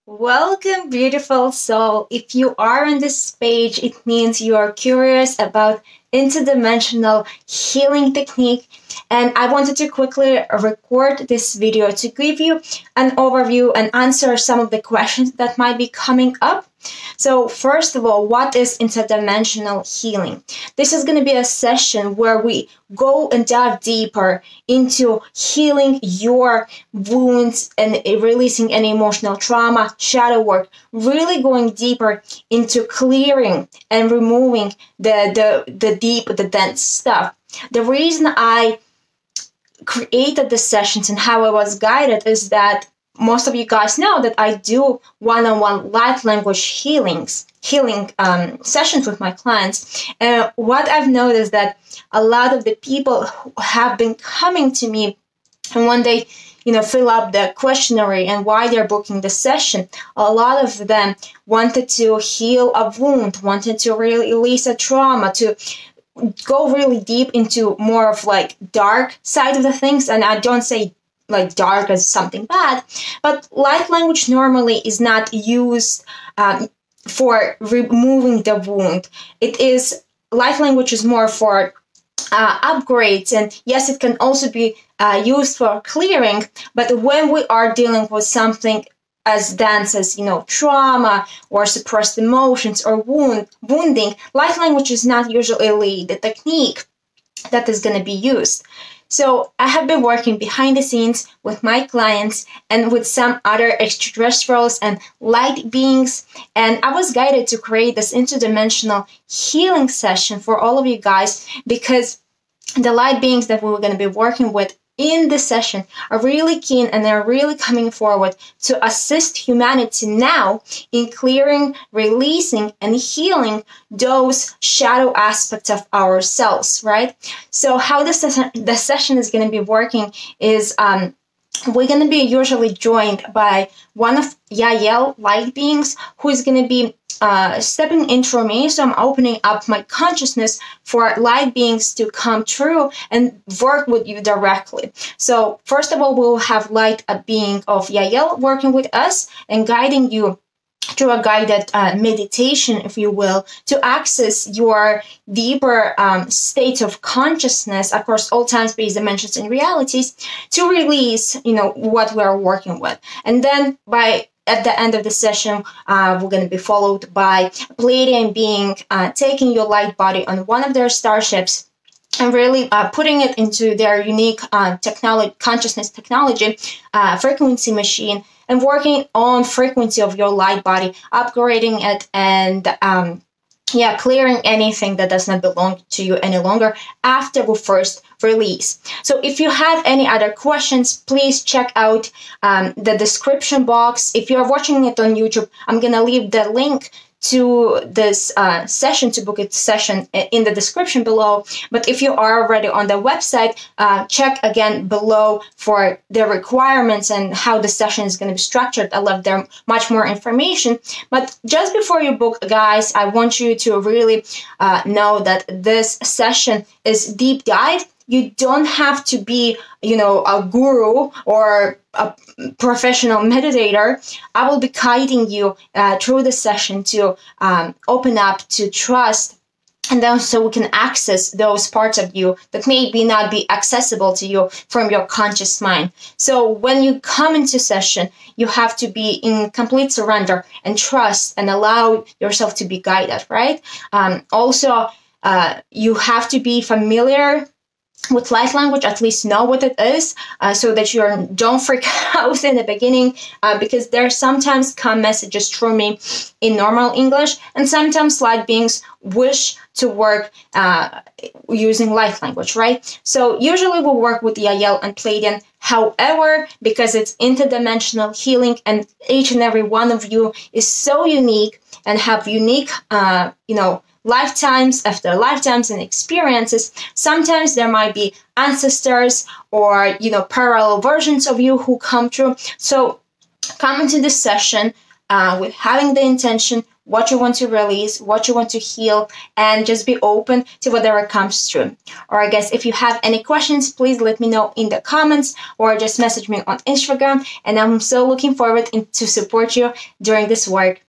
Welcome, beautiful soul. If you are on this page, it means you are curious about interdimensional healing technique. And I wanted to quickly record this video to give you an overview and answer some of the questions that might be coming up. So first of all, what is interdimensional healing? This is going to be a session where we go and dive deeper into healing your wounds and releasing any emotional trauma, shadow work, really going deeper into clearing and removing the deep, the dense stuff. The reason I created the sessions and how I was guided is that most of you guys know that I do one-on-one light language healing sessions with my clients. And what I've noticed that a lot of the people who have been coming to me, and when they fill up the questionnaire and why they're booking the session, a lot of them wanted to heal a wound, wanted to release a trauma, to go really deep into more of like dark side of the things. And I don't say like dark as something bad, but light language normally is not used for removing the wound. Light language is more for upgrades, and yes, it can also be used for clearing. But when we are dealing with something as dense as trauma or suppressed emotions or wounding, light language is not usually the technique that is going to be used. So I have been working behind the scenes with my clients and with some other extraterrestrials and light beings, and I was guided to create this interdimensional healing session for all of you guys, because the light beings that we're going to be working with in this session are really keen, and they're really coming forward to assist humanity now in clearing, releasing, and healing those shadow aspects of ourselves, right? So how the session is going to be working is we're going to be usually joined by one of Yael light beings who is going to be stepping into me. So I'm opening up my consciousness for light beings to come through and work with you directly. So first of all, we'll have light being of Yael working with us and guiding you through a guided meditation, if you will, to access your deeper state of consciousness across all time, space, dimensions, and realities, to release, what we are working with. And then at the end of the session, we're going to be followed by Pleiadian being taking your light body on one of their starships and really putting it into their unique consciousness technology, frequency machine, and working on frequency of your light body, upgrading it, and clearing anything that does not belong to you any longer after we first release. So if you have any other questions, please check out the description box. If you're watching it on YouTube, I'm going to leave the link to this session, to book a session, in the description below. But if you are already on the website, check again below for the requirements and how the session is going to be structured. I left there much more information. But just before you book, guys, I want you to really know that this session is deep dive. You don't have to be, a guru or a professional meditator. I will be guiding you through the session to open up, to trust, and then so we can access those parts of you that maybe not be accessible to you from your conscious mind. So when you come into session, you have to be in complete surrender and trust and allow yourself to be guided, right? Also, you have to be familiar with light language, at least know what it is, so that you don't freak out in the beginning, because there sometimes come messages through me in normal English, and sometimes light beings wish to work using light language, right? So usually we work with Yael and Pleiadian. However, because it's interdimensional healing and each and every one of you is so unique and have unique, lifetimes after lifetimes and experiences, sometimes there might be ancestors or parallel versions of you who come through. So come into this session with having the intention, what you want to release, what you want to heal, and just be open to whatever comes through. Or I guess if you have any questions, please let me know in the comments or just message me on Instagram. And I'm so looking forward to support you during this work.